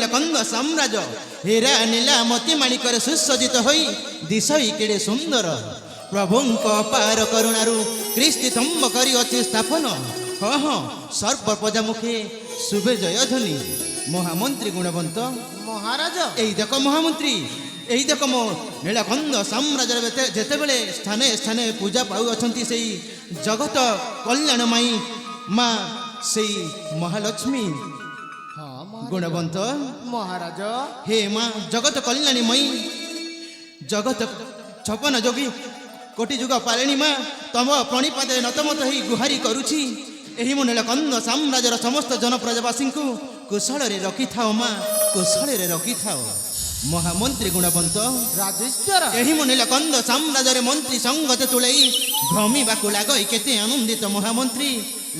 নীলকন্দ সাম্রাজ্য হীরা নীলা মতি মাণিকরে সুসজ্জিত হই দিশই কেড়ে সুন্দর প্রভুঙ্ক অপার করুণারু কৃষ্টি স্তম্ভ করি অতি স্থাপন সর্ব প্রজা মুখে শুভে জয়ধ্বনি মহামন্ত্রী গুণবন্ত মহারাজ এই দেখো মহামন্ত্রী এই দেখো মো নীলকন্দ সাম্রাজ্যের যেতেবেলে স্থানে স্থানে পূজা পাউ অছন্তি সেই জগত কল্যাণময়ী মা সেই মহালক্ষ্মী গুণবন্ত মহারাজ হে মা জগত কল্যাণীময়ী জগত ছপন যোগী কোটি যুগ পাଳିଣୀ মা ତମ ପ୍ରଣିପାଦେ ନତମତ ହେଇ ଗୁହାରି କରୁଛି ଏହି ମୋ ନୀଳକନ୍ଦ ସାମ୍ରାଜ୍ୟର ସମସ୍ତ ଜନପ୍ରଜାବାସୀଙ୍କୁ କୁଶଳରେ ରଖିଥାଅ ମା କୁଶଳରେ ରଖିଥାଅ ମହାମନ୍ତ୍ରୀ ଗୁଣବନ୍ତ ରାଜେଶ୍ୱର ଏହି ମୋ ନୀଳକନ୍ଦ ସାମ୍ରାଜ୍ୟରେ ମନ୍ତ୍ରୀ ସଙ୍ଗତ ତୁଳେଇ ଭ୍ରମିବାକୁ ଲାଗଇ କେତେ ଆନନ୍ଦିତ ମହାମନ୍ତ୍ରୀ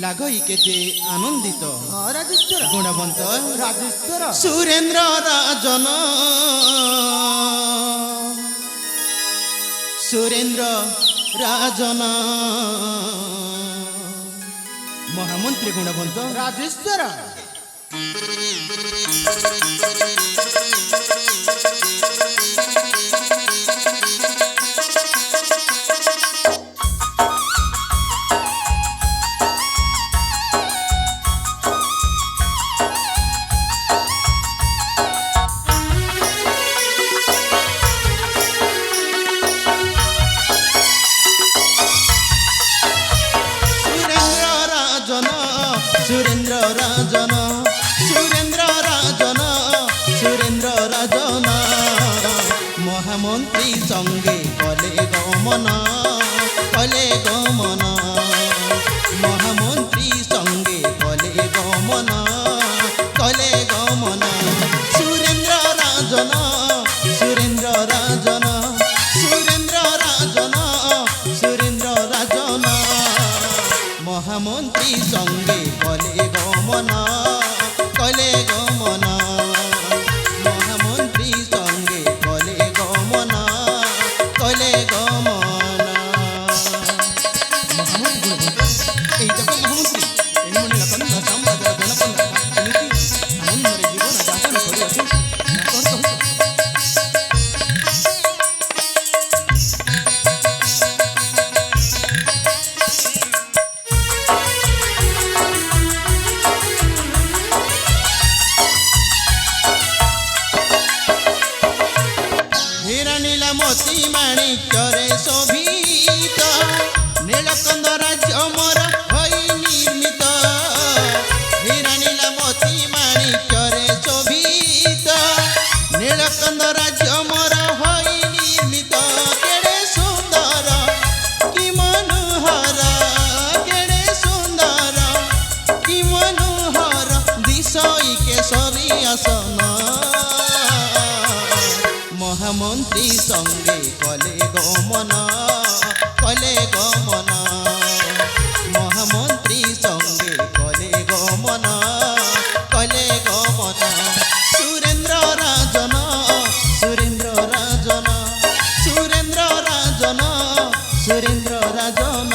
ଲାଗଇ କେତେ ଆନନ୍ଦିତ ରାଜେଶ୍ୱର ଗୁଣବନ୍ତ ରାଜେଶ୍ୱର ସୁରେନ୍ଦ୍ର ରାଜନ সুরেন্দ্র রাজন মহামন্ত্রী গুণবন্ত রাজেশ্বর সুরেন্দ্র রাজন সুরেন্দ্র রাজন সুরেন্দ্র রাজন মহামন্ত্রী সঙ্গে কলে গমন মহামন্ত্রী সঙ্গে কলে গমন সুরেন্দ্র রাজন সুরেন্দ্র রাজন সুরেন্দ্র রাজন সুরেন্দ্র রাজন মহামন্ত্রী সঙ্গে কলে গমন মহামন্ত্রী সঙ্গে কলে গমন এই দেখো মহামন্ত্রী এই মনে নীলকন্দ সাম্রাজ্যের জনপদ এমিতি আনন্দরে জীবন যাপন করিয়াছে মতি মাণিক্যরে শোভিত নীলকন্দ রাজ্য মোর হই নির্মিত হীরা নীলা মতি মাণিক্যরে শোভিত নীলকন্দ রাজ্য মোর হই নির্মিত কেড়ে সুন্দর কি মনোহর কেড়ে সুন্দর কি মনোহর দিশই কেশরী আসন মহামন্ত্রী সঙ্গে কলে গমন মহামন্ত্রী সঙ্গে কলে গমন সুরেন্দ্র রাজন সুরেন্দ্র রাজন সুরেন্দ্র রাজন সুরেন্দ্র রাজন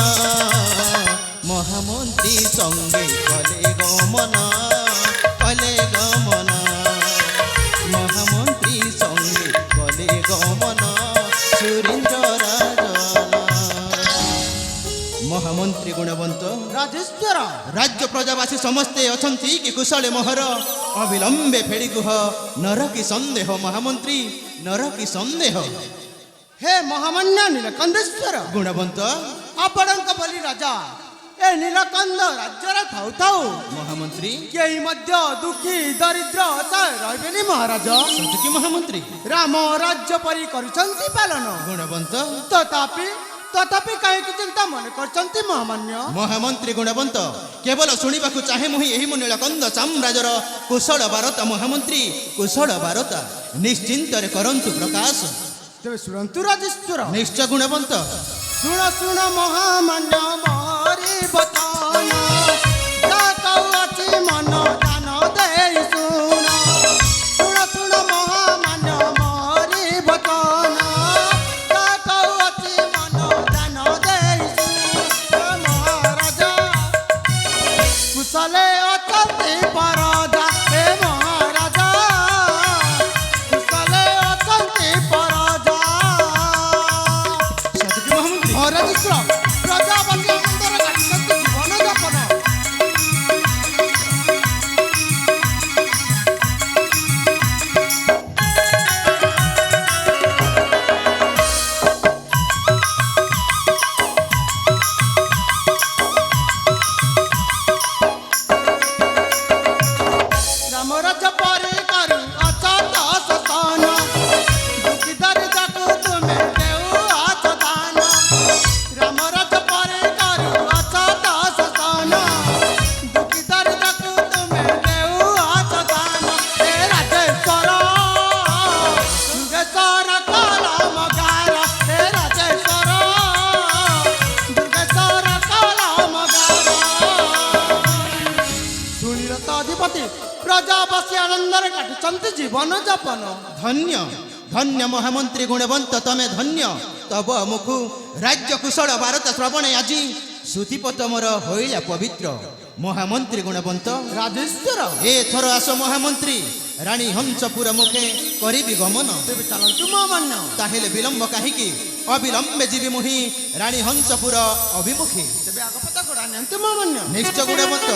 মহামন্ত্রী সঙ্গে কলে গমন মহামন্ত্রী সঙ্গে কলে গমন সুরেন্দ্র রাজন মহামন্ত্রী গুণবন্ত রাজেশ্বর রাজ্য প্রজাবাসী সমস্তে অছন্তি কি কুশলে মোহর অবিলম্বে ফেড়ি গুহ নর কি সন্দেহ মহামন্ত্রী নর কি সন্দেহ হে মহামান্য নীলকন্দেশ্বর গুণবন্ত ଆପଣଙ୍କ ବୋଲି ରାଜା ଏ ନୀଳକନ୍ଦ ରାଜ୍ୟରେ ଥାଉ ଥାଉ ମହାମନ୍ତ୍ରୀ କେହି ମଧ୍ୟ ଦୁଃଖୀ ଦରିଦ୍ର ଅସହାୟ ରହିବେନି ମହାରାଜ ସତକି ମହାମନ୍ତ୍ରୀ ରାମ ରାଜ୍ୟ ପରି କରୁଛନ୍ତି ପାଳନ ଗୁଣବନ୍ତ ତଥାପି କାହିଁକି ଚିନ୍ତା ମନେ କରୁଛନ୍ତି ମହାମାନ୍ୟ ମହାମନ୍ତ୍ରୀ ଗୁଣବନ୍ତ କେବଳ ଶୁଣିବାକୁ ଚାହେଁ ମୁଁ ଏହି ମୋ ନୀଳକନ୍ଦ ସାମ୍ରାଜ୍ୟର କୁଶଳ ବାରତା ମହାମନ୍ତ୍ରୀ କୁଶଳ ବାରତା ନିଶ୍ଚିନ୍ତରେ କରନ୍ତୁ ପ୍ରକାଶ ତେବେ ଶୁଣନ୍ତୁ ରାଜେଶ୍ୱର ନିଶ୍ଚୟ ଗୁଣବନ୍ତ ଶୁଣ ଶୁଣ ମହାମାନ୍ୟ ମରି ବତନ ମନ ଦାନ ଦେଇ ଶୁଣ ଶୁଣ ଶୁଣ ମହାମାନ୍ୟ ମରି ବତନ ମନ ଦାନ ଦେଇ ଶୁଣ ମହାରାଜ କୁଶଲେ ଅଛନ୍ତି ପରଦା ହେ ମହାରାଜ ପତିପତି ପ୍ରଜାବାସୀ ଆନନ୍ଦରେ କାଟୁଛନ୍ତି ଜୀବନ ଯାପନ। ଧନ୍ୟ ଧନ୍ୟ ମହାମନ୍ତ୍ରୀ ଗୁଣବନ୍ତ ତମେ ଧନ୍ୟ ତବ ମୁଖୁ ରାଜ୍ୟ କୁଶଳ ଭାରତ ଶ୍ରବଣେ ଆଜି ଶ୍ରୁତିପତ ମୋର ହୋଇଲା ପବିତ୍ର। ମହାମନ୍ତ୍ରୀ ଗୁଣବନ୍ତ ରାଜେଶ୍ୱର ଏଥର ଆସ ମହାମନ୍ତ୍ରୀ ରାଣୀ ହଂସପୁର ମୁଖେ କରିବି ଗମନ। ତେବେ ଚାଲନ୍ତୁ ମହାମାନ୍ୟ। ତାହେଲେ ବିଳମ୍ବ କାହିଁକି ଅବିଳମ୍ବେ ଯିବି ମୁହିଁ ରାଣୀ ହଂସପୁର ଅଭିମୁଖୀ। ତେବେ ଆଗପତା ଗୋଡ଼ା ନିଅନ୍ତୁ ମହାମାନ୍ୟ। ନିଶ୍ଚୟ ଗୁଣବନ୍ତ